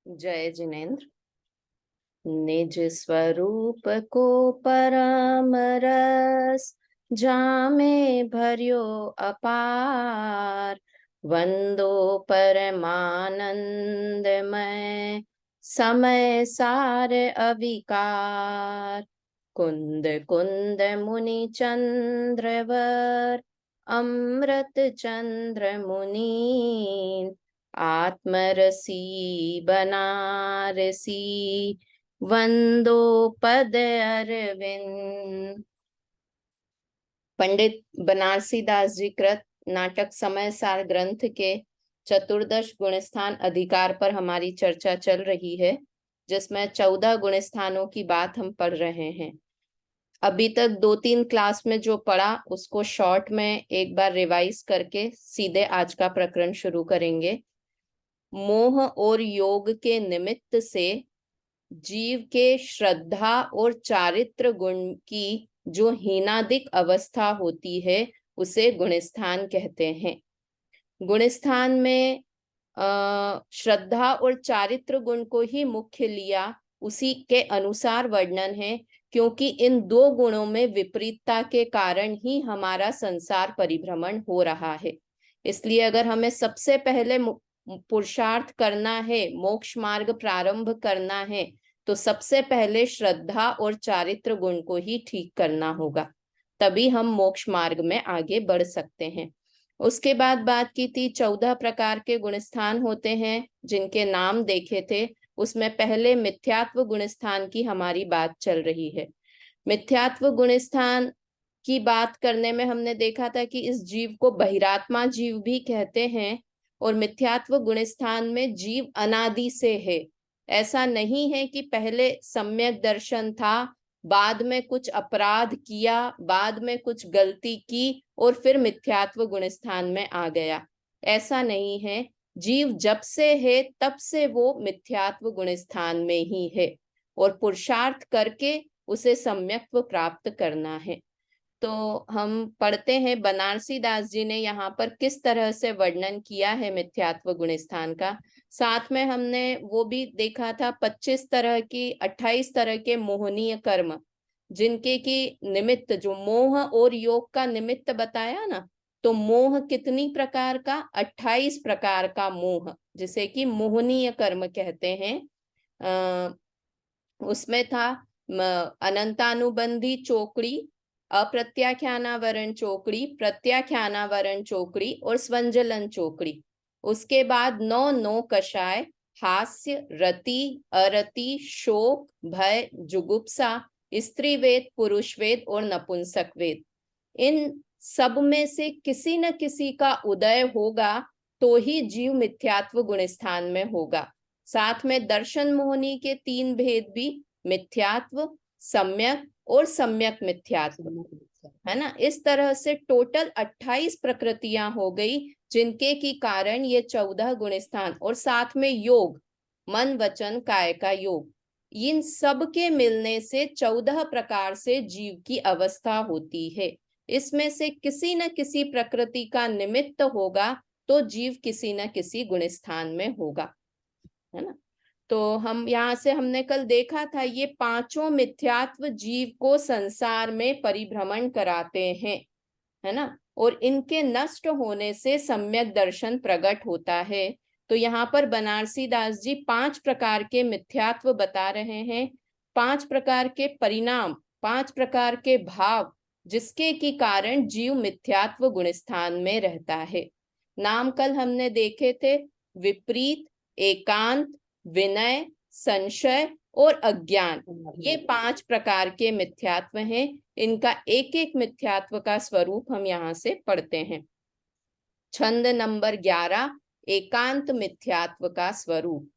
जय जिनेन्द्र। निज स्वरूप को परम रस जामे भर्यो अपार, वंदो परमानंदमय समय सार अविकार। कुंद कुंद मुनि चंद्रवर अमृत चंद्र मुनि, आत्मरसी बनारसी वंदो पद अरविंद। पंडित बनारसी दास जी कृत नाटक समय सार ग्रंथ के चतुर्दश गुणस्थान अधिकार पर हमारी चर्चा चल रही है, जिसमें 14 गुणस्थानों की बात हम पढ़ रहे हैं। अभी तक 2-3 क्लास में जो पढ़ा उसको शॉर्ट में एक बार रिवाइज करके सीधे आज का प्रकरण शुरू करेंगे। मोह और योग के निमित्त से जीव के श्रद्धा और चारित्र गुण की जो हीनादिक अवस्था होती है उसे गुणस्थान कहते हैं। गुणस्थान में श्रद्धा और चारित्र गुण को ही मुख्य लिया, उसी के अनुसार वर्णन है, क्योंकि इन दो गुणों में विपरीतता के कारण ही हमारा संसार परिभ्रमण हो रहा है। इसलिए अगर हमें सबसे पहले पुरुषार्थ करना है, मोक्ष मार्ग प्रारंभ करना है, तो सबसे पहले श्रद्धा और चारित्र गुण को ही ठीक करना होगा, तभी हम मोक्ष मार्ग में आगे बढ़ सकते हैं। उसके बाद बात की थी 14 प्रकार के गुणस्थान होते हैं जिनके नाम देखे थे। उसमें पहले मिथ्यात्व गुणस्थान की हमारी बात चल रही है। मिथ्यात्व गुणस्थान की बात करने में हमने देखा था कि इस जीव को बहिरात्मा जीव भी कहते हैं, और मिथ्यात्व गुणस्थान में जीव अनादि से है। ऐसा नहीं है कि पहले सम्यक दर्शन था, बाद में कुछ अपराध किया, बाद में कुछ गलती की और फिर मिथ्यात्व गुणस्थान में आ गया। ऐसा नहीं है। जीव जब से है तब से वो मिथ्यात्व गुणस्थान में ही है, और पुरुषार्थ करके उसे सम्यक्त्व प्राप्त करना है। तो हम पढ़ते हैं बनारसी दास जी ने यहाँ पर किस तरह से वर्णन किया है मिथ्यात्व गुणस्थान का। साथ में हमने वो भी देखा था 28 तरह के मोहनीय कर्म, जिनके की निमित्त जो मोह और योग का निमित्त बताया ना, तो मोह कितनी प्रकार का, 28 प्रकार का मोह, जिसे कि मोहनीय कर्म कहते हैं। उसमें था अनंतानुबंधी चौकड़ी, अप्रत्याख्यानावरण चौकड़ी, प्रत्याख्यानावरण चौकड़ी और स्वंजलन चौकड़ी। उसके बाद 9 कषाय, हास्य, रति, अरति, शोक, भय, जुगुप्सा, स्त्री वेद, पुरुष वेद और नपुंसक वेद। इन सब में से किसी न किसी का उदय होगा तो ही जीव मिथ्यात्व गुणस्थान में होगा। साथ में दर्शन मोहनी के 3 भेद भी, मिथ्यात्व, सम्यक और सम्यक मिथ्यात्व, है ना। इस तरह से टोटल 28 प्रकृतियां हो गई, जिनके की कारण ये 14 गुणस्थान, और साथ में योग, मन वचन काय का योग, इन सब के मिलने से 14 प्रकार से जीव की अवस्था होती है। इसमें से किसी न किसी प्रकृति का निमित्त होगा तो जीव किसी न किसी गुणस्थान में होगा, है ना। तो हम यहाँ से हमने कल देखा था ये पांचों मिथ्यात्व जीव को संसार में परिभ्रमण कराते हैं, है ना, और इनके नष्ट होने से सम्यक दर्शन प्रकट होता है। तो यहाँ पर बनारसी दास जी 5 प्रकार के मिथ्यात्व बता रहे हैं, 5 प्रकार के परिणाम, 5 प्रकार के भाव, जिसके की कारण जीव मिथ्यात्व गुणस्थान में रहता है। नाम कल हमने देखे थे, विपरीत, एकांत, विनय, संशय और अज्ञान। ये 5 प्रकार के मिथ्यात्व हैं। इनका एक एक मिथ्यात्व का स्वरूप हम यहाँ से पढ़ते हैं। छंद नंबर 11, एकांत मिथ्यात्व का स्वरूप।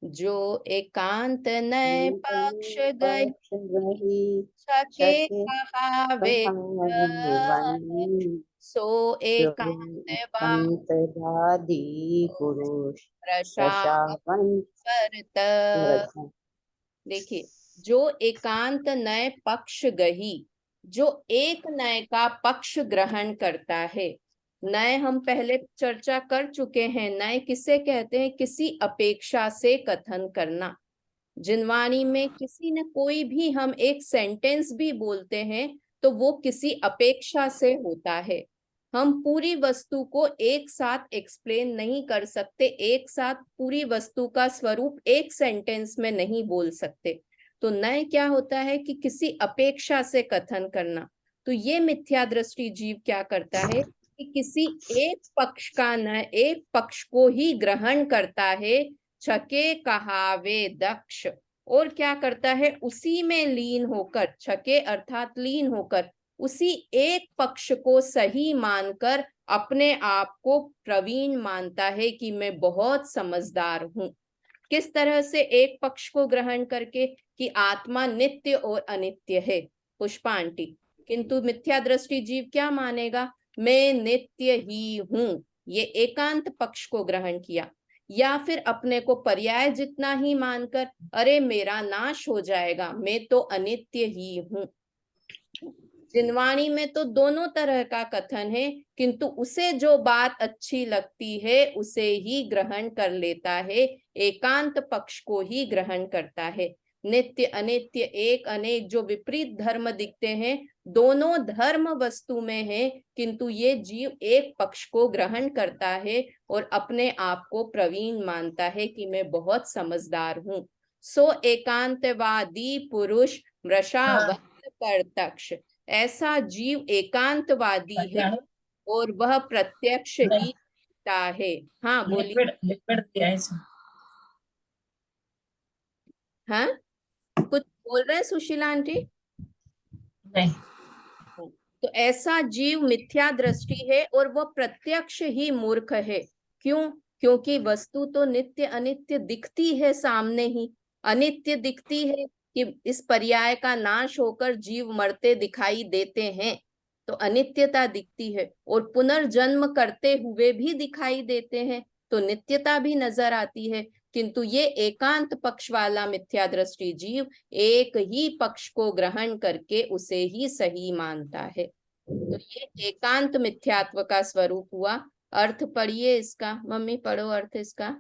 जो एकांत नए पक्ष गई, सके कहावे सो एकांत वादी पुरुष प्रशांत। देखिए, जो एकांत नए पक्ष गही, जो एक नए का पक्ष ग्रहण करता है, नए हम पहले चर्चा कर चुके हैं। नए किसे कहते हैं? किसी अपेक्षा से कथन करना। जिनवाणी में किसी न कोई भी हम एक सेंटेंस भी बोलते हैं तो वो किसी अपेक्षा से होता है। हम पूरी वस्तु को एक साथ एक्सप्लेन नहीं कर सकते, एक साथ पूरी वस्तु का स्वरूप एक सेंटेंस में नहीं बोल सकते। तो नए क्या होता है कि किसी अपेक्षा से कथन करना। तो ये मिथ्या दृष्टि जीव क्या करता है कि किसी एक पक्ष का नय एक पक्ष को ही ग्रहण करता है। छके कहावे दक्ष, और क्या करता है? उसी में लीन होकर, छके अर्थात लीन होकर, उसी एक पक्ष को सही मानकर अपने आप को प्रवीण मानता है कि मैं बहुत समझदार हूं। किस तरह से? एक पक्ष को ग्रहण करके कि आत्मा नित्य और अनित्य है, पुष्पा आंटी। किंतु मिथ्या दृष्टि जीव क्या मानेगा? मैं नित्य ही हूं। ये एकांत पक्ष को ग्रहण किया। या फिर अपने को पर्याय जितना ही मानकर, अरे मेरा नाश हो जाएगा, मैं तो अनित्य ही हूं। जिनवाणी में तो दोनों तरह का कथन है, किंतु उसे जो बात अच्छी लगती है उसे ही ग्रहण कर लेता है, एकांत पक्ष को ही ग्रहण करता है। नित्य अनित्य एक अनेक जो विपरीत धर्म दिखते हैं, दोनों धर्म वस्तु में है, किंतु ये जीव एक पक्ष को ग्रहण करता है और अपने आप को प्रवीण मानता है कि मैं बहुत समझदार हूं। सो एकांतवादी पुरुष मृषावत करतक्ष। ऐसा जीव एकांतवादी है और वह प्रत्यक्ष ही दिखता है। हाँ बोलिए। लिक्विड लिक्विड दिया है इसमें। हाँ, कुछ बोल रहे हैं सुशीला आंटी? नहीं। तो ऐसा जीव मिथ्या दृष्टि है और वह प्रत्यक्ष ही मूर्ख है। क्यों? क्योंकि वस्तु तो नित्य अनित्य दिखती है सामने ही। अनित्य दिखती है कि इस पर्याय का नाश होकर जीव मरते दिखाई देते हैं, तो अनित्यता दिखती है, और पुनर्जन्म करते हुए भी दिखाई देते हैं, तो नित्यता भी नजर आती है। किंतु ये एकांत पक्ष वाला मिथ्या दृष्टि जीव एक ही पक्ष को ग्रहण करके उसे ही सही मानता है। तो ये एकांत मिथ्यात्व का स्वरूप हुआ। अर्थ पढ़िए इसका, मम्मी पढ़ो अर्थ इसका।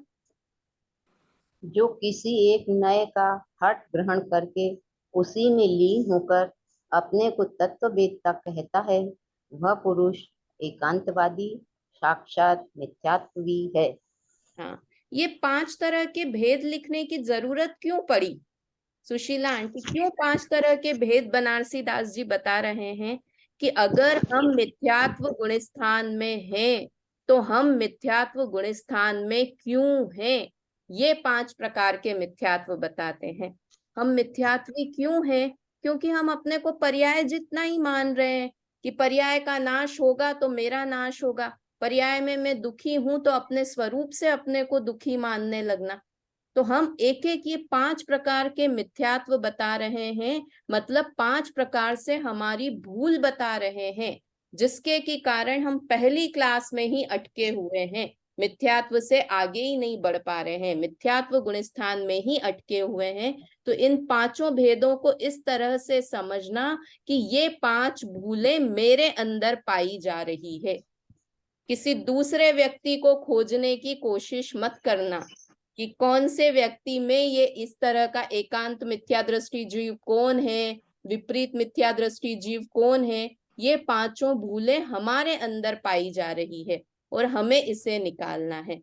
जो किसी एक नए का हठ ग्रहण करके उसी में लीन होकर अपने को तत्ववेत्ता कहता है, वह पुरुष एकांतवादी साक्षात मिथ्यात्वी है। हाँ, ये 5 तरह के भेद लिखने की जरूरत क्यों पड़ी सुशीला आंटी? क्यों 5 तरह के भेद बनारसी दास जी बता रहे हैं कि अगर हम मिथ्यात्व गुणस्थान में हैं तो हम मिथ्यात्व गुणस्थान में क्यों हैं? ये 5 प्रकार के मिथ्यात्व बताते हैं। हम मिथ्यात्वी क्यों हैं? क्योंकि हम अपने को पर्याय जितना ही मान रहे हैं कि पर्याय का नाश होगा तो मेरा नाश होगा। पर्याय में मैं दुखी हूं तो अपने स्वरूप से अपने को दुखी मानने लगना। तो हम एक एक ये 5 प्रकार के मिथ्यात्व बता रहे हैं, मतलब 5 प्रकार से हमारी भूल बता रहे हैं, जिसके के कारण हम पहली क्लास में ही अटके हुए हैं, मिथ्यात्व से आगे ही नहीं बढ़ पा रहे हैं, मिथ्यात्व गुणस्थान में ही अटके हुए हैं। तो इन 5 भेदों को इस तरह से समझना कि ये 5 भूलें मेरे अंदर पाई जा रही है। किसी दूसरे व्यक्ति को खोजने की कोशिश मत करना कि कौन से व्यक्ति में ये इस तरह का एकांत मिथ्या दृष्टि जीव कौन है, विपरीत मिथ्या दृष्टि जीव कौन है। ये 5 भूलें हमारे अंदर पाई जा रही है और हमें इसे निकालना है।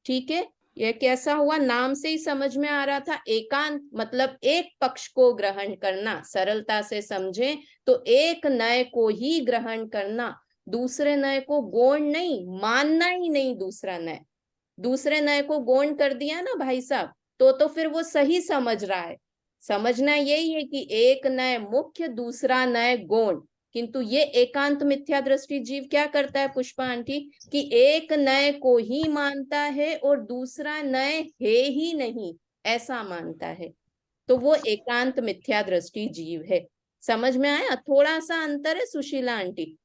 ठीक है, यह कैसा हुआ? नाम से ही समझ में आ रहा था। एकांत मतलब एक पक्ष को ग्रहण करना, सरलता से समझें तो एक नए को ही ग्रहण करना, दूसरे नए को गौण नहीं मानना ही नहीं। दूसरे नए को गौण कर दिया ना भाई साहब, तो फिर वो सही समझ रहा है। समझना यही है कि एक नए मुख्य, दूसरा नए गौण। किंतु ये एकांत मिथ्या दृष्टि जीव क्या करता है पुष्पा आंटी, कि एक नए को ही मानता है और दूसरा नए है ही नहीं, ऐसा मानता है। तो वो एकांत मिथ्या दृष्टि जीव है। समझ में आया? थोड़ा सा अंतर है सुशीला आंटी।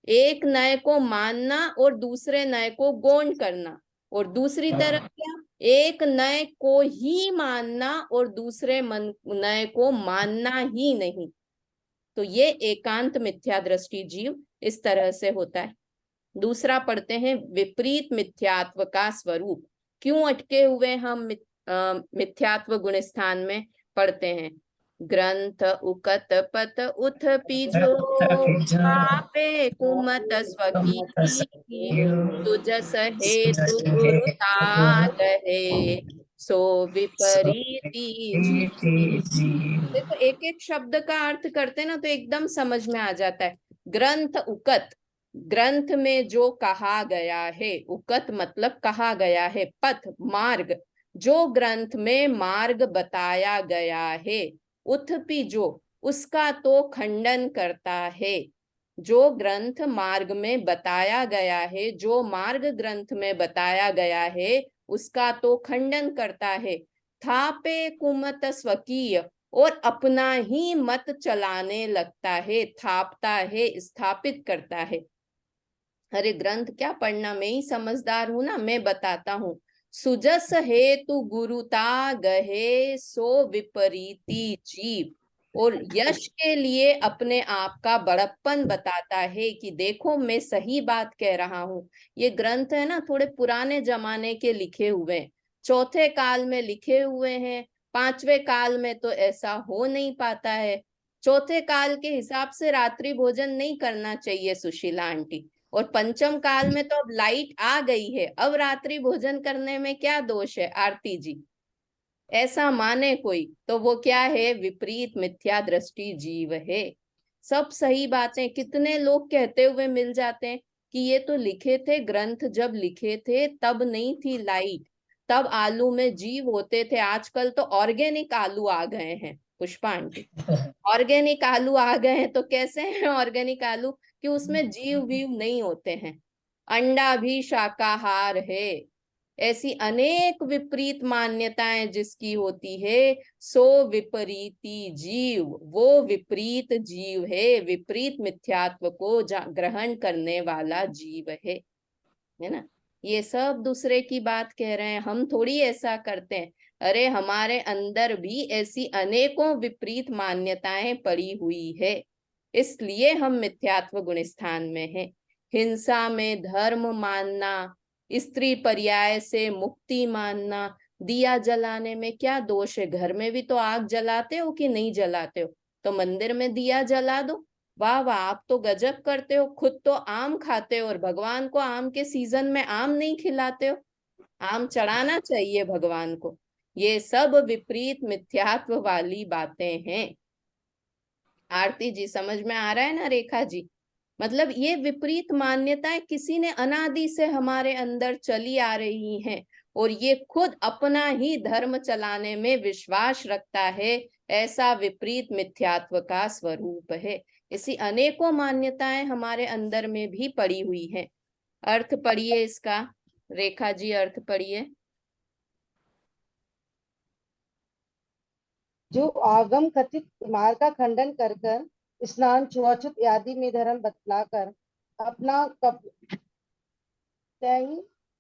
एक नए को मानना और दूसरे नए को गौण करना, और दूसरी तरफ क्या, एक नए को ही मानना और दूसरे नए को मानना ही नहीं। तो ये एकांत मिथ्या दृष्टि जीव इस तरह से होता है। दूसरा पढ़ते हैं विपरीत मिथ्यात्व का स्वरूप। क्यों अटके हुए हम मिथ्यात्व गुण स्थान में पढ़ते हैं। ग्रंथ उकत पत उथ पिजो पापे कुमत स्वकीय तुजस हेतु गुरुता गहे सो विपरीती जी। देखो एक एक शब्द का अर्थ करते ना तो एकदम समझ में आ जाता है। ग्रंथ उकत, ग्रंथ में जो कहा गया है, उकत मतलब कहा गया है, पथ मार्ग, जो ग्रंथ में मार्ग बताया गया है, उत्पि जो उसका तो खंडन करता है। जो ग्रंथ मार्ग में बताया गया है, जो मार्ग ग्रंथ में बताया गया है, उसका तो खंडन करता है। थापे कुमत स्वकीय, और अपना ही मत चलाने लगता है, थापता है, स्थापित करता है। अरे ग्रंथ क्या पढ़ना, मैं ही समझदार हूं ना, मैं बताता हूं। सुजस हेतु गुरुता गहे सो विपरीती जीव, और यश के लिए अपने आप का बड़प्पन बताता है कि देखो मैं सही बात कह रहा हूं। ये ग्रंथ है ना थोड़े पुराने जमाने के लिखे हुए हैं, चौथे काल में लिखे हुए हैं। पांचवे काल में तो ऐसा हो नहीं पाता है। चौथे काल के हिसाब से रात्रि भोजन नहीं करना चाहिए सुशीला आंटी, और पंचम काल में तो अब लाइट आ गई है, अब रात्रि भोजन करने में क्या दोष है आरती जी। ऐसा माने कोई तो वो क्या है, विपरीत मिथ्या दृष्टि जीव है। सब सही बातें कितने लोग कहते हुए मिल जाते हैं कि ये तो लिखे थे ग्रंथ, जब लिखे थे तब नहीं थी लाइट, तब आलू में जीव होते थे। आजकल तो ऑर्गेनिक आलू आ गए हैं पुष्पा आंटी, ऑर्गेनिक आलू आ गए हैं। तो कैसे हैं ऑर्गेनिक आलू, कि उसमें जीव वीव नहीं होते हैं। अंडा भी शाकाहार है। ऐसी अनेक विपरीत मान्यताएं जिसकी होती है, सो विपरीती जीव, वो विपरीत जीव है, विपरीत मिथ्यात्व को ग्रहण करने वाला जीव है ना। ये सब दूसरे की बात कह रहे हैं, हम थोड़ी ऐसा करते हैं। अरे हमारे अंदर भी ऐसी अनेकों विपरीत मान्यताएं पड़ी हुई है, इसलिए हम मिथ्यात्व गुण स्थान में हैं। हिंसा में धर्म मानना, स्त्री पर्याय से मुक्ति मानना, दिया जलाने में क्या दोष है। घर में भी तो आग जलाते हो कि नहीं जलाते हो, तो मंदिर में दिया जला दो। वाह वाह, आप तो गजब करते हो, खुद तो आम खाते हो और भगवान को आम के सीजन में आम नहीं खिलाते हो। आम चढ़ाना चाहिए भगवान को। ये सब विपरीत मिथ्यात्व वाली बातें हैं। आरती जी समझ में आ रहा है ना, रेखा जी। मतलब ये विपरीत मान्यताएं किसी ने अनादि से हमारे अंदर चली आ रही हैं, और ये खुद अपना ही धर्म चलाने में विश्वास रखता है। ऐसा विपरीत मिथ्यात्व का स्वरूप है। ऐसी अनेकों मान्यताएं हमारे अंदर में भी पड़ी हुई हैं। अर्थ पढ़िए इसका, रेखा जी अर्थ पढ़िए। जो आगम कथित मार्ग का खंडन कर कर स्नान छुआछूत आदि में धर्म बतलाकर अपना कपोल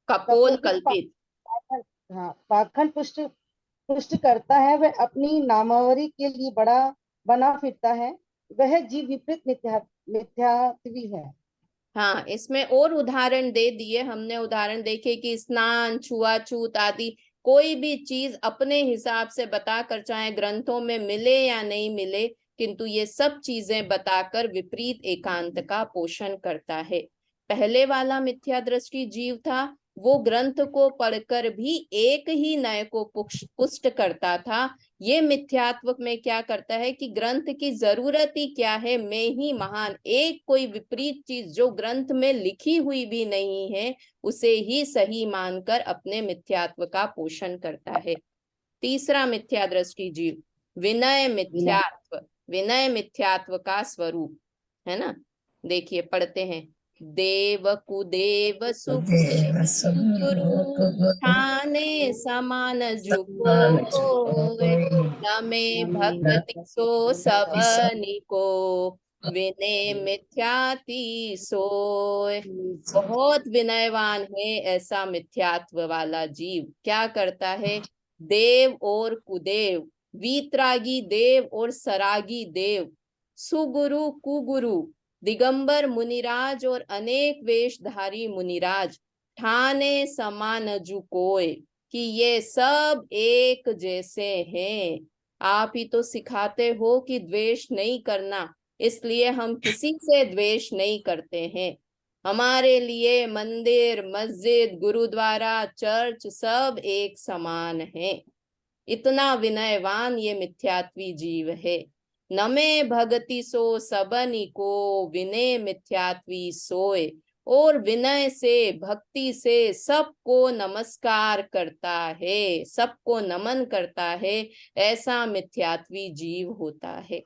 कपोदित कल्पित। पाखंड पुष्ट पुष्ट करता है, वह अपनी नामावरी के लिए बड़ा बना फिरता है, वह जीव विपरीत मिथ्यात्वी है। हाँ, इसमें और उदाहरण दे दिए हमने। उदाहरण देखे कि स्नान छुआछूत आदि कोई भी चीज अपने हिसाब से बताकर, चाहे ग्रंथों में मिले या नहीं मिले, किंतु ये सब चीजें बताकर विपरीत एकांत का पोषण करता है। पहले वाला मिथ्या दृष्टि जीव था, वो ग्रंथ को पढ़कर भी एक ही नय को पुष्ट करता था। ये मिथ्यात्व में क्या करता है कि ग्रंथ की जरूरत ही क्या है, मैं ही महान, एक कोई विपरीत चीज जो ग्रंथ में लिखी हुई भी नहीं है उसे ही सही मानकर अपने मिथ्यात्व का पोषण करता है। तीसरा मिथ्या दृष्टि जीव विनय मिथ्यात्व। विनय मिथ्यात्व का स्वरूप है ना। देखिए पढ़ते हैं। देव कुदेव सुगुरु ठाने समान झुको, नमे भक्ति सो सबनी को, विनय मिथ्याति सोय। बहुत विनयवान है ऐसा मिथ्यात्व वाला जीव। क्या करता है, देव और कुदेव, वीतरागी देव और सरागी देव, सुगुरु कुगुरु, दिगंबर मुनिराज और अनेक वेशधारी मुनिराज ठाने समान कोय, कि ये सब एक जैसे हैं। आप ही तो सिखाते हो कि द्वेष नहीं करना, इसलिए हम किसी से द्वेष नहीं करते हैं। हमारे लिए मंदिर, मस्जिद, गुरुद्वारा, चर्च सब एक समान है। इतना विनयवान ये मिथ्यात्वी जीव है। नमे भगति सो सबनी को, विनय मिथ्यात्वी सोए। और विनय से, भक्ति से सबको नमस्कार करता है, सबको नमन करता है, ऐसा मिथ्यात्वी जीव होता है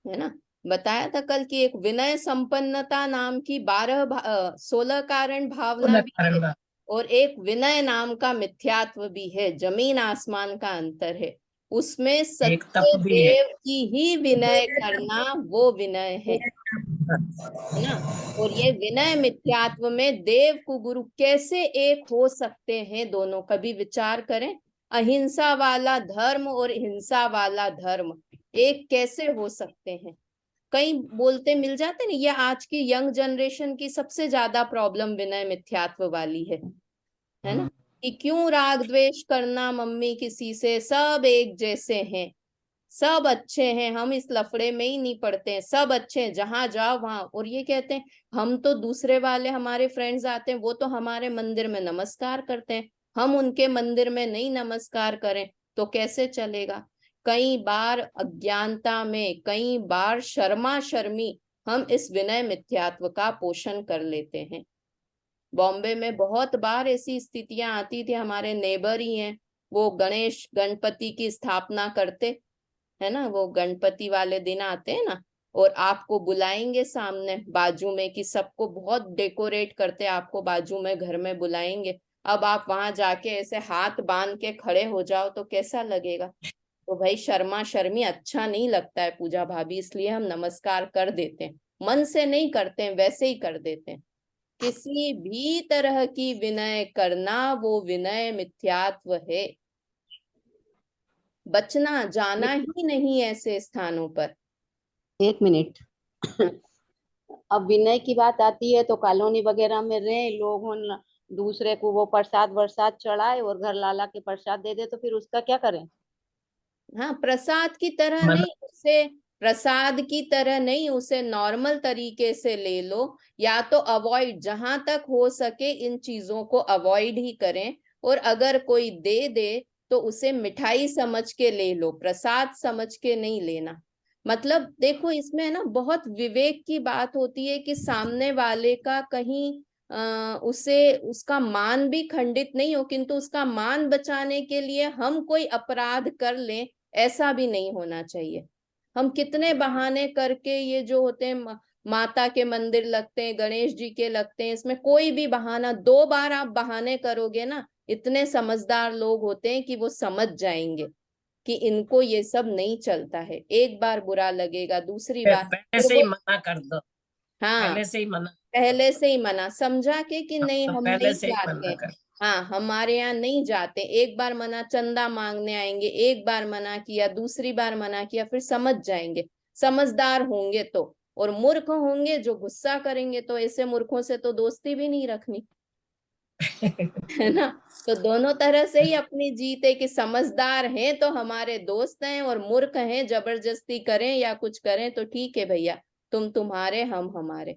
ना। बताया था कल की एक विनय संपन्नता नाम की 16 कारण भावना भी है, कारण और एक विनय नाम का मिथ्यात्व भी है। जमीन आसमान का अंतर है। उसमें एक सत्य तप भी है। देव की ही विनय करना वो विनय है ना। और ये विनय मिथ्यात्व में देव को गुरु कैसे एक हो सकते हैं दोनों, कभी विचार करें। अहिंसा वाला धर्म और हिंसा वाला धर्म एक कैसे हो सकते हैं। कई बोलते मिल जाते ना, ये आज की यंग जनरेशन की सबसे ज्यादा प्रॉब्लम विनय मिथ्यात्व वाली है ना। कि क्यों राग द्वेष करना मम्मी किसी से, सब एक जैसे हैं, सब अच्छे हैं, हम इस लफड़े में ही नहीं पड़ते हैं, सब अच्छे हैं, जहां जाओ वहां। और ये कहते हैं हम तो दूसरे वाले हमारे फ्रेंड्स आते हैं, वो तो हमारे मंदिर में नमस्कार करते हैं, हम उनके मंदिर में नहीं नमस्कार करें तो कैसे चलेगा। कई बार अज्ञानता में, कई बार शर्मा शर्मी हम इस विनय मिथ्यात्व का पोषण कर लेते हैं। बॉम्बे में बहुत बार ऐसी स्थितियां आती थी। हमारे नेबर ही हैं, वो गणेश गणपति की स्थापना करते है ना, वो गणपति वाले दिन आते हैं ना, और आपको बुलाएंगे सामने बाजू में, कि सबको बहुत डेकोरेट करते, आपको बाजू में घर में बुलाएंगे। अब आप वहां जाके ऐसे हाथ बांध के खड़े हो जाओ तो कैसा लगेगा। तो भाई शर्मा शर्मी अच्छा नहीं लगता है पूजा भाभी, इसलिए हम नमस्कार कर देते हैं, मन से नहीं करते हैं, वैसे ही कर देते हैं। किसी भी तरह की विनय करना वो विनय मिथ्यात्व है। बचना जाना ही नहीं ऐसे स्थानों पर। 1 मिनट। अब विनय की बात आती है तो कॉलोनी वगैरह में रहे लोग हों, दूसरे को वो प्रसाद वरसाद चढ़ाए और घर लाला के प्रसाद दे दे, तो फिर उसका क्या करें। हाँ, प्रसाद की तरह मन नहीं, उसे प्रसाद की तरह नहीं, उसे नॉर्मल तरीके से ले लो, या तो अवॉइड, जहां तक हो सके इन चीजों को अवॉइड ही करें। और अगर कोई दे दे तो उसे मिठाई समझ के ले लो, प्रसाद समझ के नहीं लेना। मतलब देखो इसमें है ना बहुत विवेक की बात होती है, कि सामने वाले का कहीं उसे उसका मान भी खंडित नहीं हो, किंतु उसका मान बचाने के लिए हम कोई अपराध कर लें, ऐसा भी नहीं होना चाहिए। हम कितने बहाने करके ये जो होते हैं, माता के मंदिर लगते हैं, गणेश जी के लगते हैं, इसमें कोई भी बहाना, 2 बार आप बहाने करोगे ना, इतने समझदार लोग होते हैं कि वो समझ जाएंगे कि इनको ये सब नहीं चलता है। एक बार बुरा लगेगा, दूसरी बार पहले फिर से वो, ही मना कर दो, हाँ पहले से ही मना, पहले से ही मना समझा के कि नहीं हम पहले नहीं से ही जाते। मना कर। हाँ हमारे यहाँ नहीं जाते। एक बार मना, चंदा मांगने आएंगे, एक बार मना किया, दूसरी बार मना किया, फिर समझ जाएंगे, समझदार होंगे तो। और मूर्ख होंगे जो गुस्सा करेंगे, तो ऐसे मूर्खों से तो दोस्ती भी नहीं रखनी है ना। तो दोनों तरह से ही अपनी जीत है, कि समझदार हैं तो हमारे दोस्त हैं, और मूर्ख हैं जबरदस्ती करें या कुछ करें तो ठीक है भैया, तुम तुम्हारे हम हमारे,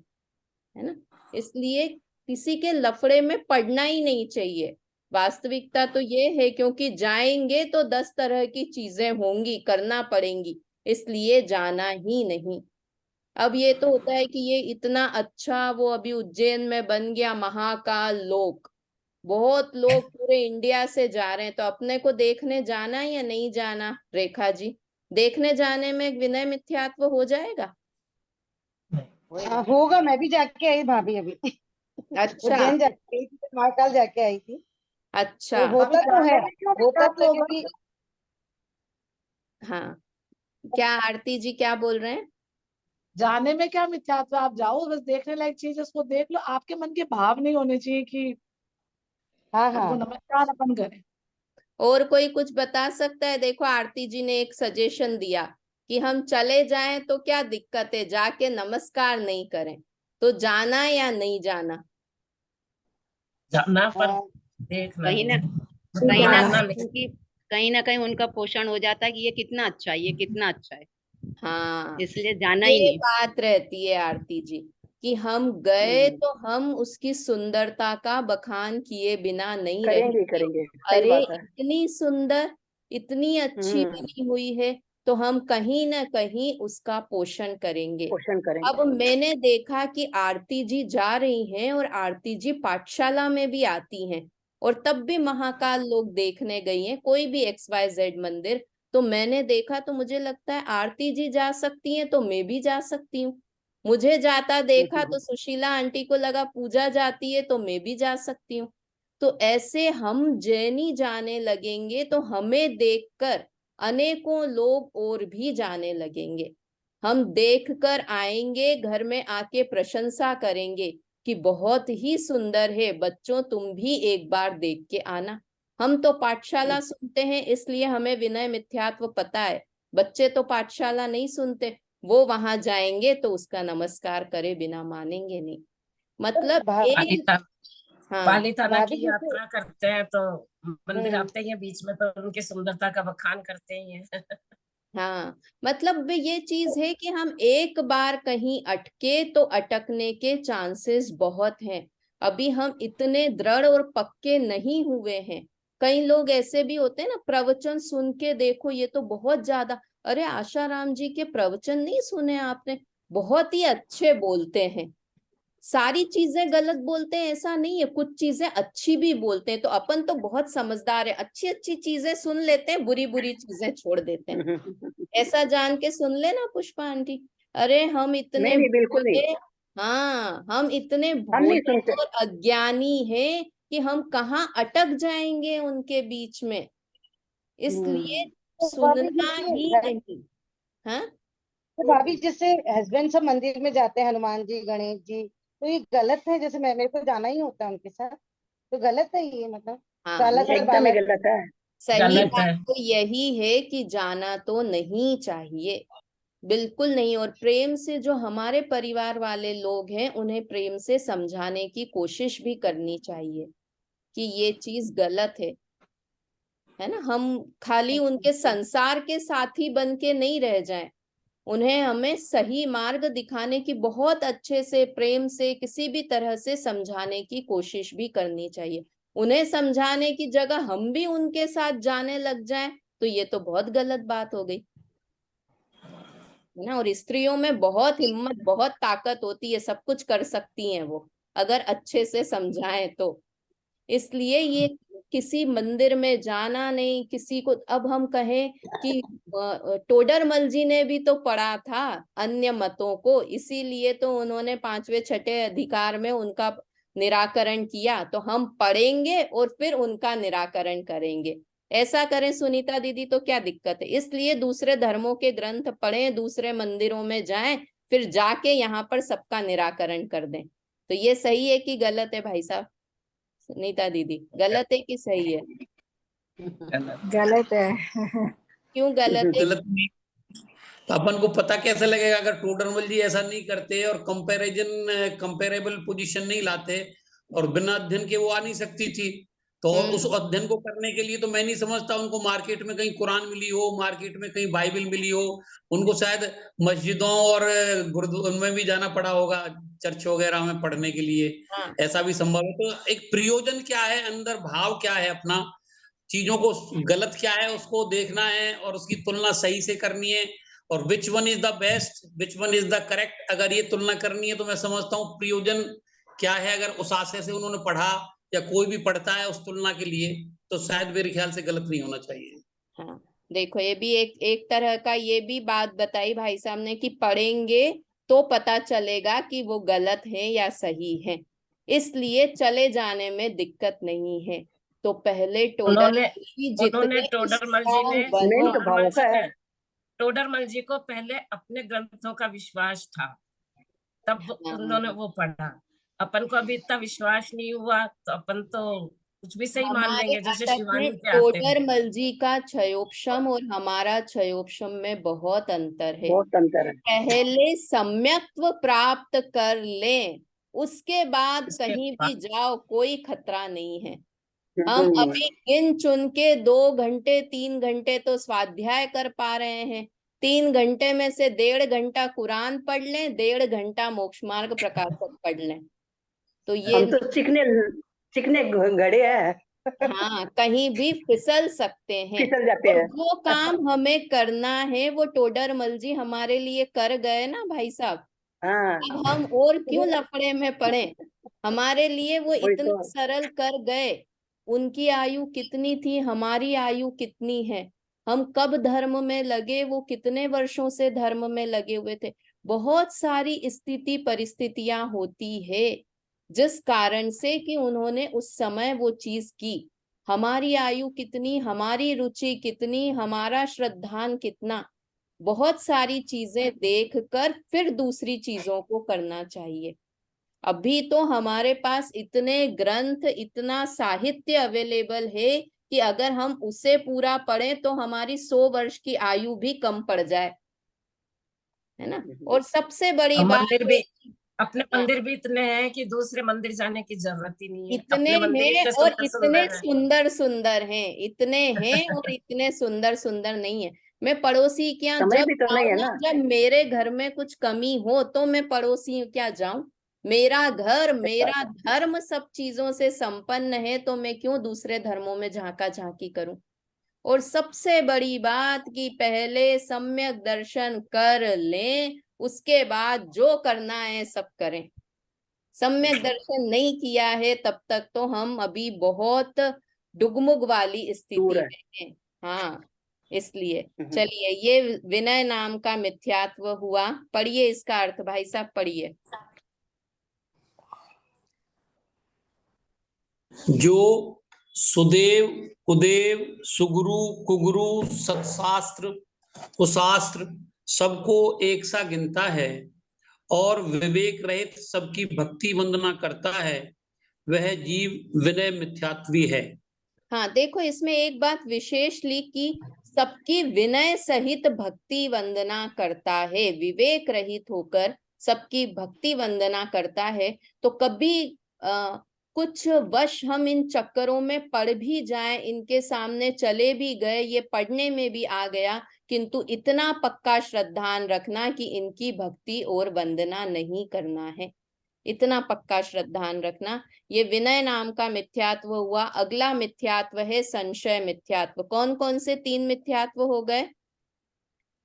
है ना। इसलिए किसी के लफड़े में पड़ना ही नहीं चाहिए। वास्तविकता तो ये है, क्योंकि जाएंगे तो 10 तरह की चीजें होंगी, करना पड़ेंगी, इसलिए जाना ही नहीं। अब ये तो होता है कि ये इतना अच्छा, वो अभी उज्जैन में बन गया महाकाल लोक, बहुत लोग पूरे इंडिया से जा रहे हैं, तो अपने को देखने जाना या नहीं जाना रेखा जी। देखने जाने में विनय मिथ्यात्व हो जाएगा। होगा, मैं भी जाके आई भाभी अभी। अच्छा उज्जैन जाके आई थी, महाकाल जाके आई थी। अच्छा। तो होता तो है, होता तो है कि हाँ, क्या आरती जी क्या बोल रहे हैं। जाने में क्या मिथ्यात्व, आप जाओ, बस देखने लायक चीज है, उसको देख लो, आपके मन के भाव नहीं होने चाहिए कि हाँ उनको हाँ नमस्कार अपन करें। और कोई कुछ बता सकता है। देखो आरती जी ने एक सजेशन दिया कि हम चले जाएं तो क्या दिक्कत है, जाके नमस्कार नहीं करें, तो जाना या नहीं जाना? जाना पर हाँ, देखना कहीं ना नहीं, कहीं ना जानना कहीं नहीं। उनकी कहीं ना कहीं उनका पोषण हो जाता है कि ये कितना अच्छा है, ये कितना अच्छा है, हाँ, इसलिए जाना ही ये नहीं। बात रहती है आरती जी, कि हम गए हम्म, तो हम उसकी सुंदरता का बखान किए बिना नहीं करेंगे रहेंगे। करेंगे, सही अरे बात है। इतनी सुंदर, इतनी अच्छी हम्म, बनी हुई है, तो हम कहीं ना कहीं उसका पोषण करेंगे। पोषण अब करेंगे। मैंने देखा कि आरती जी जा रही हैं और आरती जी पाठशाला में भी आती हैं, और तब भी महाकाल लोग देखने गई हैं, कोई भी XYZ मंदिर, तो मैंने देखा, तो मुझे लगता है आरती जी जा सकती हैं तो मैं भी जा सकती हूँ। मुझे जाता देखा तो सुशीला आंटी को लगा पूजा जाती है तो मैं भी जा सकती हूँ। तो ऐसे हम जैनी जाने लगेंगे तो हमें देखकर अनेकों लोग और भी जाने लगेंगे। हम देखकर आएंगे, घर में आके प्रशंसा करेंगे कि बहुत ही सुंदर है, बच्चों तुम भी एक बार देख के आना। हम तो पाठशाला सुनते हैं इसलिए हमें विनय मिथ्यात्व पता है, बच्चे तो पाठशाला नहीं सुनते, वो वहां जाएंगे तो उसका नमस्कार करे बिना मानेंगे नहीं। मतलब एक, पालिता हाँ पालिताना भाभी की जैसे यात्रा करते हैं तो मंदिर हम्म, आते ही हैं, बीच में तो उनकी सुंदरता का बखान करते ही हैं। हाँ, मतलब ये चीज है कि हम एक बार कहीं अटके तो अटकने के चांसेस बहुत हैं। अभी हम इतने दृढ़ और पक्के नहीं हुए हैं। कई लोग ऐसे भी होते हैं ना, प्रवचन सुन के देखो ये तो बहुत ज्यादा, अरे आशाराम जी के प्रवचन नहीं सुने आपने, बहुत ही अच्छे बोलते हैं। सारी चीजें गलत बोलते हैं ऐसा नहीं है, कुछ चीजें अच्छी भी बोलते हैं, तो अपन तो बहुत समझदार है, अच्छी अच्छी चीजें सुन लेते हैं, बुरी बुरी चीजें छोड़ देते हैं। ऐसा जान के सुन लेना पुष्पा आंटी। अरे हम नहीं इतने नहीं, बिल्कुल नहीं, भोले, हाँ हम इतने हम नहीं भोले सुनते। और अज्ञानी हैं कि हम कहाँ अटक जाएंगे उनके बीच में, इसलिए तो भाभी सुनना ही जैसे नहीं। हाँ, तो भाभी जैसे हस्बैंड सब मंदिर में जाते हैं, हनुमान जी गणेश जी, तो ये गलत है? जैसे मेरे को जाना ही होता है उनके साथ, तो गलत है ये? मतलब हाँ, साला नहीं, सर एकदम ही बालाजी। गलत है। सही गलत बात है। तो यही है कि जाना तो नहीं चाहिए, बिल्कुल नहीं। और प्रेम से जो हमारे परिवार वाले लोग हैं उन्हें प्रेम से समझाने की कोशिश भी करनी चाहिए कि ये चीज गलत है ना। हम खाली उनके संसार के साथी बन के नहीं रह जाएं, उन्हें हमें सही मार्ग दिखाने की, बहुत अच्छे से प्रेम से किसी भी तरह से समझाने की कोशिश भी करनी चाहिए। उन्हें समझाने की जगह हम भी उनके साथ जाने लग जाएं तो ये तो बहुत गलत बात हो गई, है ना। और स्त्रियों में बहुत हिम्मत, बहुत ताकत होती है, सब कुछ कर सकती हैं वो, अगर अच्छे से समझाएं तो। इसलिए ये किसी मंदिर में जाना नहीं, किसी को, अब हम कहें कि टोडरमल जी ने भी तो पढ़ा था अन्य मतों को, इसीलिए तो उन्होंने पांचवे छठे अधिकार में उनका निराकरण किया, तो हम पढ़ेंगे और फिर उनका निराकरण करेंगे। ऐसा करें सुनीता दीदी तो क्या दिक्कत है? इसलिए दूसरे धर्मों के ग्रंथ पढ़ें, दूसरे मंदिरों में जाएं, फिर जाके यहाँ पर सबका निराकरण कर दें। तो ये सही है कि गलत है भाई साहब? सुनीता दीदी, गलत है कि सही है? गलत है। क्यों गलत है? गलत नहीं। तो अपन को पता कैसे लगेगा अगर टोडरमल जी ऐसा नहीं करते और कंपेरेबल पोजीशन नहीं लाते, और बिना अध्ययन के वो आ नहीं सकती थी। तो उस अध्ययन को करने के लिए तो मैं नहीं समझता उनको मार्केट में कहीं कुरान मिली हो, मार्केट में कहीं बाइबल मिली हो। उनको शायद मस्जिदों और गुरुद्वारों में भी जाना पड़ा होगा, चर्च वगैरह में पढ़ने के लिए। हाँ, ऐसा भी संभव है। तो एक प्रयोजन क्या है, अंदर भाव क्या है अपना, चीजों को गलत क्या है उसको देखना है और उसकी तुलना सही से करनी है। और which one is the best, which one is the correct, अगर ये तुलना करनी है तो मैं समझता हूँ प्रयोजन क्या है। अगर उस आशय से उन्होंने पढ़ा या कोई भी पढ़ता है उस तुलना के लिए, तो शायद मेरे ख्याल से गलत नहीं होना चाहिए। हाँ, देखो ये भी एक एक तरह का, ये भी बात बताई भाई साहब ने कि पढ़ेंगे तो पता चलेगा कि वो गलत है या सही है, इसलिए चले जाने में दिक्कत नहीं है। तो पहले टोडर उन्होंने उन्होंने जितने स्ट्रांग मेन बनो, तो भाव का है। टोडरमल जी को पहले अपने ग्रंथों का विश्वास था, तब हाँ, उन्होंने वो पढ़ा। अपन को अभी इतना विश्वास नहीं हुआ तो अपन तो कुछ भी सही मान हमारे लेंगे, जैसे अटक में शिवानी के आते हैं। टोडरमल जी का क्षयोपशम और हमारा क्षयोपशम में बहुत अंतर है। बहुत अंतर है। पहले सम्यक्त्व प्राप्त कर लें, उसके बाद उसके कहीं बाद भी जाओ, कोई खतरा नहीं है। बिल्कुल हम नहीं है। अभी गिन चुन के 2 घंटे 3 घंटे तो स्वाध्याय कर पा रहे हैं, 3 घंटे में से 1.5 घंटा कुरान पढ़ लें, 1.5 घंटा मोक्ष मार्ग प्रकाशक पढ़ लें, तो ये हम तो चिकने घड़े हैं, हाँ कहीं भी फिसल सकते हैं। फिसल जाते और हैं। जो काम हमें करना है वो टोडरमल जी हमारे लिए कर गए ना भाई साहब। हाँ अब हम और क्यों लफड़े में पड़े, हमारे लिए वो वही इतना तो। सरल कर गए। उनकी आयु कितनी थी, हमारी आयु कितनी है, हम कब धर्म में लगे, वो कितने वर्षों से धर्म में लगे हुए थे। बहुत सारी स्थिति परिस्थितियां होती है जिस कारण से कि उन्होंने उस समय वो चीज की। हमारी आयु कितनी, हमारी रुचि कितनी, हमारा श्रद्धान कितना, बहुत सारी चीजें देखकर फिर दूसरी चीजों को करना चाहिए। अभी तो हमारे पास इतने ग्रंथ, इतना साहित्य अवेलेबल है कि अगर हम उसे पूरा पढ़ें तो हमारी 100 वर्ष की आयु भी कम पड़ जाए, है ना। और सबसे बड़ी और बात मंदिर है, भी, अपने हाँ, मंदिर भी इतने हैं कि दूसरे मंदिर जाने की जरूरत ही नहीं है। इतने अपने मंदिर हैं इतने और सुंदर इतने सुंदर हैं। सुंदर सुंदर हैं, इतने हैं और इतने सुंदर सुंदर नहीं है। मैं पड़ोसी के यहाँ समय जब भी तो नहीं जाऊं है ना, ना। जब मेरे घर में कुछ कमी हो तो मैं पड़ोसी के यहाँ जाऊं। मेरा घर, सही बात मेरा है। धर्म सब चीजों से संपन्न है, तो मैं क्यों दूसरे धर्मों में झांका झांकी करूं। और सबसे बड़ी बात कि पहले सम्यक दर्शन कर लें, उसके बाद जो करना है सब करें। सम्यक दर्शन नहीं किया है तब तक तो हम अभी बहुत डुगमुग वाली दूर स्थिति है। में हैं। हाँ, इसलिए चलिए, ये विनय नाम का मिथ्यात्व हुआ। पढ़िए इसका अर्थ भाई साहब, पढ़िए। जो सुदेव, कुदेव, सुगुरु, कुगुरु, सत्शास्त्र, कुशास्त्र सबको एक सा गिनता है और विवेक रहित सबकी भक्ति वंदना करता है, वह जीव विनय मिथ्यात्वी है। हाँ देखो, इसमें एक बात विशेष ली कि सबकी विनय सहित भक्ति वंदना करता है, विवेक रहित होकर सबकी भक्ति वंदना करता है। तो कभी कुछ वश हम इन चक्करों में पड़ भी जाएं, इनके सामने चले भी गए, ये पढ़ने में भी आ गया, किंतु इतना पक्का श्रद्धान रखना कि इनकी भक्ति और वंदना नहीं करना है, इतना पक्का श्रद्धान रखना। ये विनय नाम का मिथ्यात्व हुआ। अगला मिथ्यात्व है संशय मिथ्यात्व। कौन कौन से 3 मिथ्यात्व हो गए?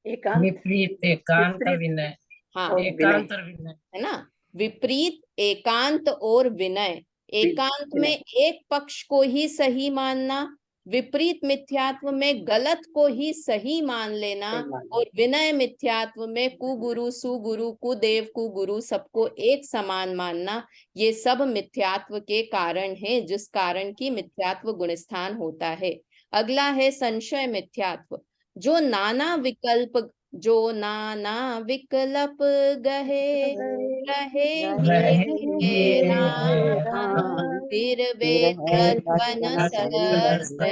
एकांत, विपरीत, एकांत, विपरीत विनय। हाँ, और विनय। एकांत और विनय। है ना, विपरीत, एकांत और विनय। एकांत में विनय। एक पक्ष को ही सही मानना, विपरीत मिथ्यात्व में गलत को ही सही मान लेना, सही मान। और विनय मिथ्यात्व में कुगुरु, सुगुरु, कुदेव, कुगुरु सबको एक समान मानना। ये सब मिथ्यात्व के कारण है, जिस कारण की मिथ्यात्व गुणस्थान होता है। अगला है संशय मिथ्यात्व। जो नाना विकल्प गहे रहे रहे राम, फिर वे तत्वन सहस्त्र,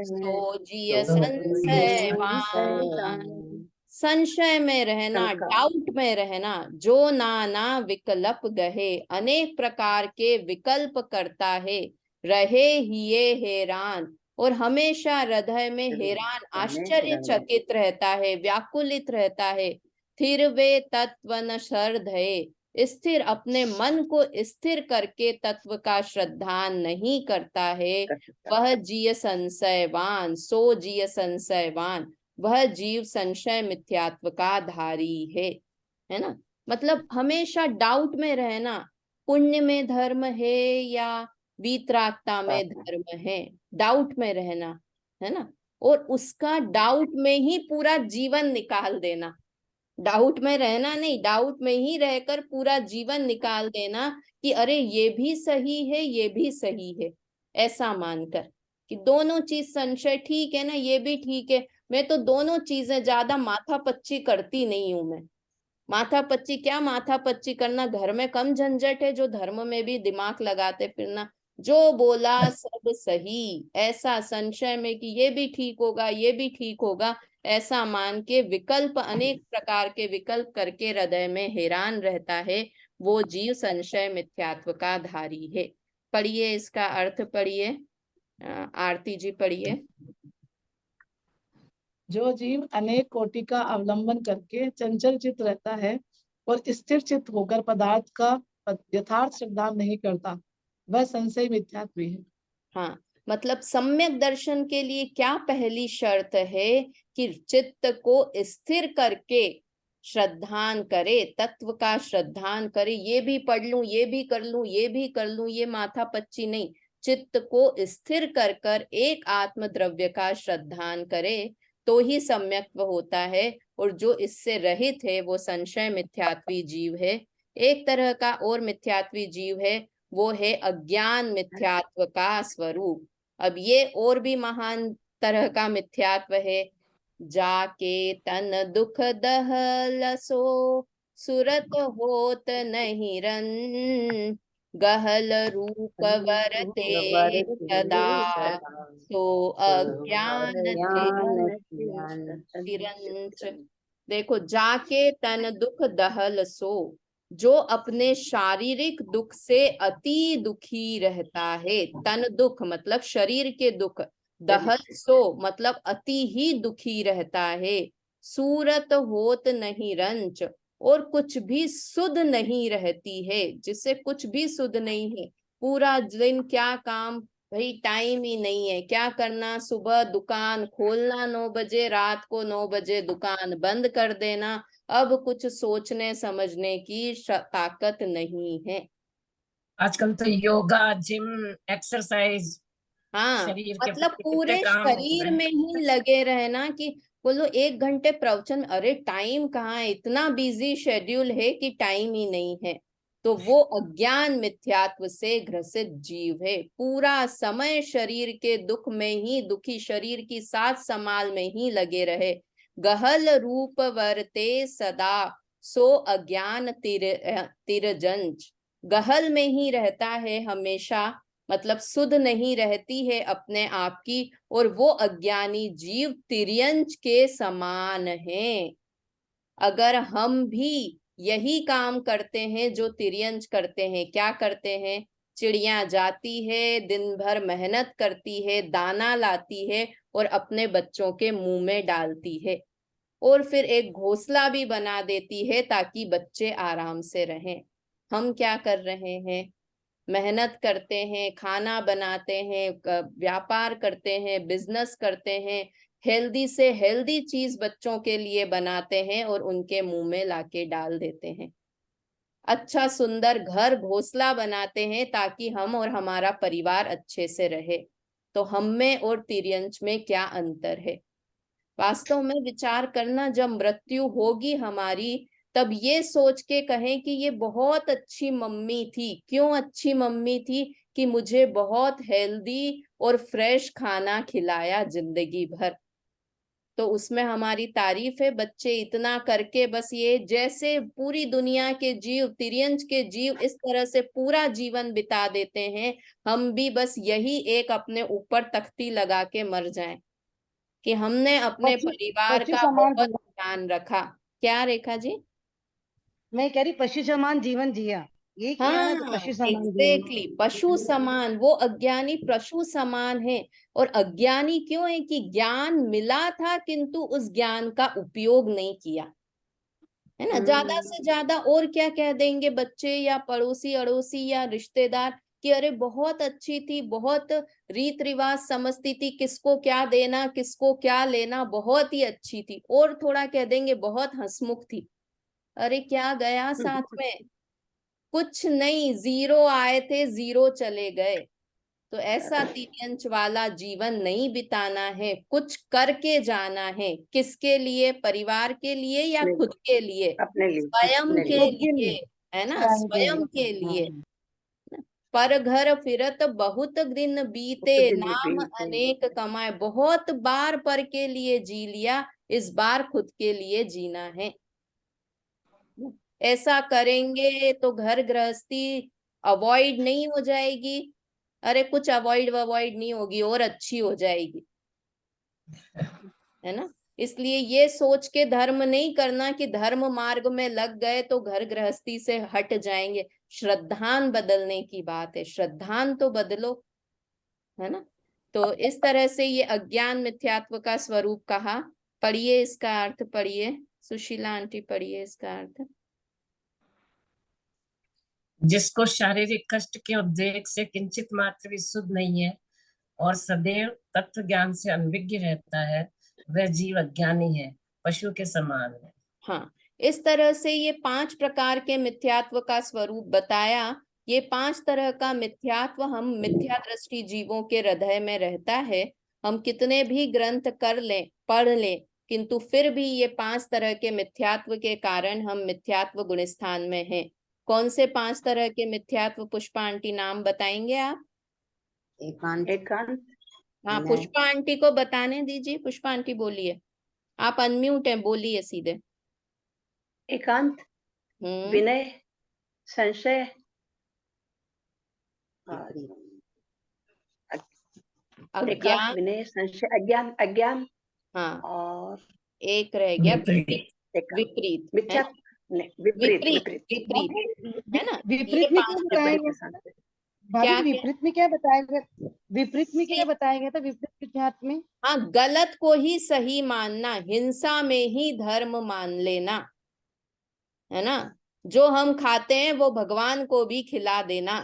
सो जिय संशयवान। संशय में रहना, डाउट में रहना। जो नाना विकल्प गहे, अनेक प्रकार के विकल्प करता है, रहे हिये हैरान, और हमेशा हृदय में हैरान, आश्चर्यचकित रहता है, व्याकुलित रहता है। स्थिर वे तत्व न श्रद्धये, स्थिर, अपने मन को स्थिर करके तत्व का श्रद्धान नहीं करता है, वह जीय संशयवान, सो जीय संशयवान, वह जीव संशय मिथ्यात्व का धारी है ना। मतलब हमेशा डाउट में रहना, पुण्य में धर्म है या वीतरागता में धर्म है, डाउट में रहना, है ना। और उसका डाउट में ही पूरा जीवन निकाल देना, डाउट में रहना नहीं, डाउट में ही रहकर पूरा जीवन निकाल देना कि अरे ये भी सही है, ये भी सही है, ऐसा मानकर कि दोनों चीज संशय ठीक है ना, ये भी ठीक है। मैं तो दोनों चीजें ज्यादा माथा पच्ची करती नहीं हूं। मैं माथा पच्ची क्या, माथा पच्ची करना, घर में कम झंझट है, जो धर्म में भी दिमाग लगाते फिरना। जो बोला सब सही, ऐसा संशय में कि ये भी ठीक होगा, ये भी ठीक होगा, ऐसा मान के विकल्प, अनेक प्रकार के विकल्प करके हृदय में हैरान रहता है, वो जीव संशय मिथ्यात्व का धारी है। पढ़िए, इसका अर्थ पढ़िए। आरती जी पढ़िए। जो जीव अनेक कोटि का अवलंबन करके चंचल चित्त रहता है और स्थिर चित्त होकर पदार्थ का यथार्थ श्रद्धा नहीं करता, वह संशय मिथ्यात्व है। हाँ, मतलब सम्यक दर्शन के लिए क्या पहली शर्त है कि चित्त को स्थिर करके श्रद्धान करे, तत्व का श्रद्धान करे। ये भी पढ़ लूं, ये भी कर लूं, ये भी कर लूं, ये माथा पच्ची नहीं। चित्त को स्थिर कर कर एक आत्म द्रव्य का श्रद्धान करे तो ही सम्यक्त्व होता है। और जो इससे रहित है वो संशय मिथ्यात्वी जीव है। एक तरह का और मिथ्यात्वी जीव है, वो है अज्ञान मिथ्यात्व का स्वरूप। अब ये और भी महान तरह का मिथ्यात्व है। जाके तन दुख दहलसो, सुरत होत नहीं रन, गहल रूप वरते सदा, सो अज्ञान तिरंच। देखो, जाके तन दुख दहल सो, जो अपने शारीरिक दुख से अति दुखी रहता है। तन दुख मतलब शरीर के दुख, दहल सो मतलब अति ही दुखी रहता है। सूरत होत नहीं रंच, और कुछ भी सुध नहीं रहती है, जिससे कुछ भी सुध नहीं है। पूरा दिन क्या काम, भाई टाइम ही नहीं है, क्या करना, सुबह दुकान खोलना 9 बजे, रात को 9 बजे दुकान बंद कर देना। अब कुछ सोचने समझने की ताकत नहीं है। आजकल तो योगा, जिम, एक्सरसाइज, हाँ, शरीर के मतलब प्रति कितने पूरे काम हो शरीर रहे में ही लगे रहना कि बोलो 1 घंटे प्रवचन, अरे टाइम कहाँ है, इतना बिजी शेड्यूल है कि टाइम ही नहीं है। तो वो अज्ञान मिथ्यात्व से ग्रसित जीव है। पूरा समय शरीर के दुख में ही दुखी, शरीर की साथ संभाल में ही लगे रहे। गहल रूप वरते सदा, सो अज्ञान तिरजंच। गहल में ही रहता है हमेशा, मतलब सुध नहीं रहती है अपने आप की, और वो अज्ञानी जीव तिर्यंच के समान है। अगर हम भी यही काम करते हैं जो तिर्यंच करते हैं, क्या करते हैं, चिड़िया जाती है, दिन भर मेहनत करती है, दाना लाती है और अपने बच्चों के मुंह में डालती है, और फिर एक घोंसला भी बना देती है ताकि बच्चे आराम से रहें। हम क्या कर रहे हैं, मेहनत करते हैं, खाना बनाते हैं, व्यापार करते हैं, बिजनेस करते हैं, हेल्दी से हेल्दी चीज बच्चों के लिए बनाते हैं और उनके मुंह में लाके डाल देते हैं। अच्छा सुंदर घर घोंसला बनाते हैं ताकि हम और हमारा परिवार अच्छे से रहे। तो हम में और तिर्यंच में क्या अंतर है? वास्तव में विचार करना, जब मृत्यु होगी हमारी, तब ये सोच के कहें कि ये बहुत अच्छी मम्मी थी। क्यों अच्छी मम्मी थी? कि मुझे बहुत हेल्दी और फ्रेश खाना खिलाया जिंदगी भर। तो उसमें हमारी तारीफ है। बच्चे इतना करके बस ये, जैसे पूरी दुनिया के जीव, तिर्यंच के जीव इस तरह से पूरा जीवन बिता देते हैं, हम भी बस यही एक अपने ऊपर तख्ती लगा के मर जाएं कि हमने अपने पशु परिवार पशु का समान बहुत जीवन, ध्यान रखा। क्या रेखा जी? मैं कह रही पशु समान जीवन जिया, ये किया ना, तो हाँ, पशु समान जीवन। एग्जैक्टली, पशु समान। वो अज्ञानी पशु समान है। और अज्ञानी क्यों है? कि ज्ञान मिला था किंतु उस ज्ञान का उपयोग नहीं किया, है ना। ज्यादा से ज्यादा और क्या कह देंगे बच्चे या पड़ोसी अड़ोसी या रिश्तेदार कि अरे बहुत अच्छी थी, बहुत रीत रिवाज समझती थी, किसको क्या देना, किसको क्या लेना, बहुत ही अच्छी थी। और थोड़ा कह देंगे बहुत हंसमुख थी। अरे क्या गया साथ में? कुछ नहीं, जीरो आए थे, जीरो चले गए। तो ऐसा तिर्यंच वाला जीवन नहीं बिताना है, कुछ करके जाना है। किसके लिए? परिवार के लिए या अपने खुद के लिए? अपने लिए, स्वयं अपने लिए। के खुद के लिए, लिए, है ना, स्वयं के स्वयं लिए। के हाँ, लिए। पर घर फिरत बहुत दिन बीते, खुद लिए नाम भी अनेक कमाए। बहुत बार पर के लिए जी लिया, इस बार खुद के लिए जीना है। ऐसा करेंगे तो घर गृहस्थी अवॉइड नहीं हो जाएगी, अरे कुछ अवॉइड नहीं होगी और अच्छी हो जाएगी, है ना। इसलिए ये सोच के धर्म नहीं करना कि धर्म मार्ग में लग गए तो घर गृहस्थी से हट जाएंगे। श्रद्धान बदलने की बात है, श्रद्धान तो बदलो, है ना। तो इस तरह से ये अज्ञान मिथ्यात्व का स्वरूप कहा। पढ़िए इसका अर्थ, पढ़िए सुशीला आंटी, पढ़िए इसका अर्थ। जिसको शारीरिक कष्ट के उद्वेग से किंचित मात्र भी सुध नहीं है और सदैव तत्व ज्ञान से अनभिज्ञ रहता है, वह जीव अज्ञानी है, पशु के समान है। हाँ, इस तरह से ये 5 प्रकार के मिथ्यात्व का स्वरूप बताया। ये 5 तरह का मिथ्यात्व हम मिथ्या दृष्टि जीवों के हृदय में रहता है। हम कितने भी ग्रंथ कर लें, पढ़ लें, किंतु फिर भी ये 5 तरह के मिथ्यात्व के कारण हम मिथ्यात्व गुणस्थान में हैं। कौन से 5 तरह के मिथ्यात्व पुष्पा आंटी नाम बताएंगे आप? एकांत, हाँ, पुष्पा आंटी को बताने दीजिए। पुष्पा आंटी बोलिए, आप अनम्यूट हैं, बोलिए सीधे। एकांत, विनय, संशय, अज्ञान, विनय, संशय, अज्ञान हाँ, और एक रह गया विपरीत, मिथ्या, विपरीत, है ना। विपरीत ये में 5 क्या बताया गया? क्या भाभी विपरीत में क्या बताया गया? विपरीत में क्या बताया गया था? विपरीत मिथ्यात्व में हाँ, गलत को ही सही मानना, हिंसा में ही धर्म मान लेना, है ना। जो हम खाते हैं वो भगवान को भी खिला देना।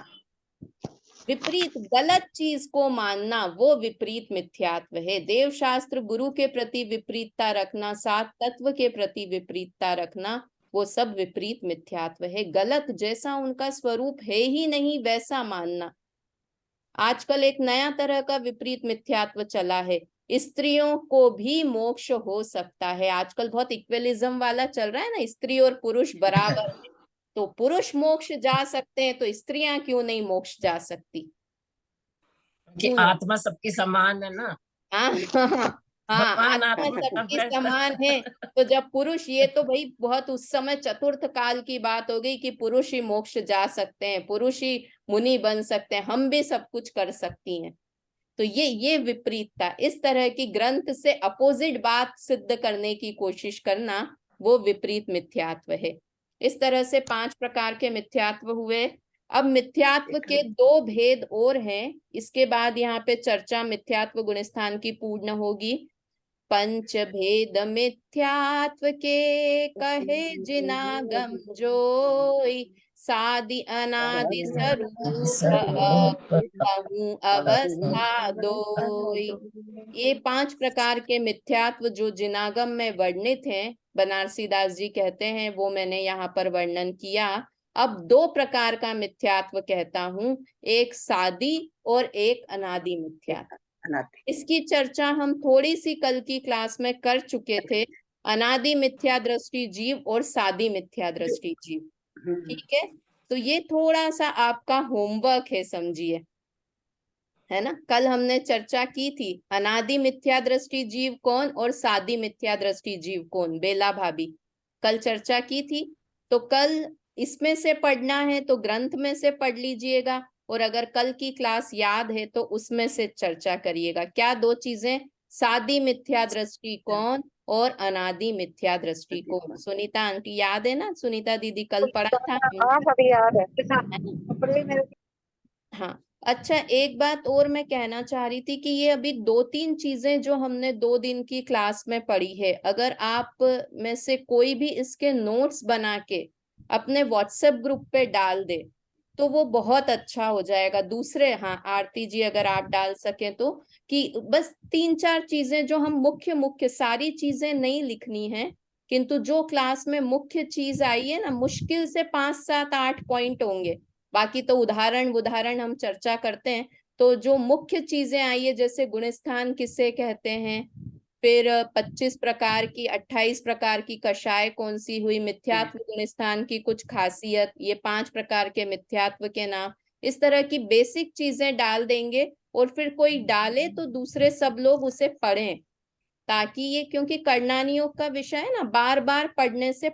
विपरीत, गलत चीज को मानना, वो विपरीत मिथ्यात्व है। देव शास्त्र, गुरु के प्रति विपरीतता रखना, 7 तत्व के प्रति विपरीतता रखना, वो सब विपरीत मिथ्यात्व है। गलत जैसा उनका स्वरूप है ही नहीं वैसा मानना। आजकल एक नया तरह का विपरीत मिथ्यात्व चला है, स्त्रियों को भी मोक्ष हो सकता है। आजकल बहुत इक्वलिज्म वाला चल रहा है ना, स्त्री और पुरुष बराबर है, तो पुरुष मोक्ष जा सकते हैं तो स्त्रियां क्यों नहीं मोक्ष जा सकती? कि आत्मा सबकी समान है ना। हाँ, भगवान आत्मा आत्मा सबकी सब समान है। तो जब पुरुष, ये तो भाई बहुत उस समय चतुर्थ काल की बात हो गई कि पुरुष ही मोक्ष जा सकते हैं, पुरुष ही मुनि बन सकते हैं, हम भी सब कुछ कर सकती हैं। तो ये विपरीतता, इस तरह की ग्रंथ से अपोजिट बात सिद्ध करने की कोशिश करना, वो विपरीत मिथ्यात्व है। इस तरह से 5 प्रकार के मिथ्यात्व हुए। अब मिथ्यात्व के 2 भेद और हैं, इसके बाद यहाँ पे चर्चा मिथ्यात्व गुणस्थान की पूर्ण होगी। पंच भेद मिथ्यात्व के कहे जिनागम जोई, सादि अनादि स्वरूप अवस्था दोई। ये 5 प्रकार के मिथ्यात्व जो जिनागम में वर्णित हैं, बनारसी दास जी कहते हैं, वो मैंने यहाँ पर वर्णन किया। अब 2 प्रकार का मिथ्यात्व कहता हूं, एक सादी और एक अनादि मिथ्यात्व। इसकी चर्चा हम थोड़ी सी कल की क्लास में कर चुके थे, अनादि मिथ्या दृष्टि जीव और सादी मिथ्या दृष्टि जीव। ठीक है, तो ये थोड़ा सा आपका होमवर्क है, समझिए, है ना। कल हमने चर्चा की थी अनादि मिथ्या दृष्टि जीव कौन और सादी मिथ्या दृष्टि जीव कौन, बेला भाभी, कल चर्चा की थी। तो कल इसमें से पढ़ना है तो ग्रंथ में से पढ़ लीजिएगा, और अगर कल की क्लास याद है तो उसमें से चर्चा करिएगा। क्या 2 चीजें? सादी मिथ्या दृष्टि कौन और अनादि मिथ्या दृष्टि कौन। सुनीता आंटी याद है ना, सुनीता दीदी कल पढ़ा था। याद है। हाँ, अच्छा, एक बात और मैं कहना चाह रही थी कि ये अभी 2-3 चीजें जो हमने 2 दिन की क्लास में पढ़ी है, अगर आप में से कोई भी इसके नोट्स बना के अपने व्हाट्सएप ग्रुप पे डाल दे तो वो बहुत अच्छा हो जाएगा। दूसरे, हाँ आरती जी अगर आप डाल सकें तो, कि बस 3-4 चीजें जो हम मुख्य सारी चीजें नहीं लिखनी है, किंतु जो क्लास में मुख्य चीज आई है ना, मुश्किल से 5-7-8 पॉइंट होंगे, बाकी तो उदाहरण हम चर्चा करते हैं। तो जो मुख्य चीजें आई है, जैसे गुणस्थान किसे कहते हैं, फिर 25 प्रकार की 28 प्रकार की कषाय कौन सी हुई, मिथ्यात्व गुणस्थान की कुछ खासियत, ये 5 प्रकार के मिथ्यात्व के नाम, इस तरह की बेसिक चीजें डाल देंगे। और फिर कोई डाले तो दूसरे सब लोग उसे पढ़ें, ताकि ये, क्योंकि करणानी योग का विषय है ना, बार बार पढ़ने से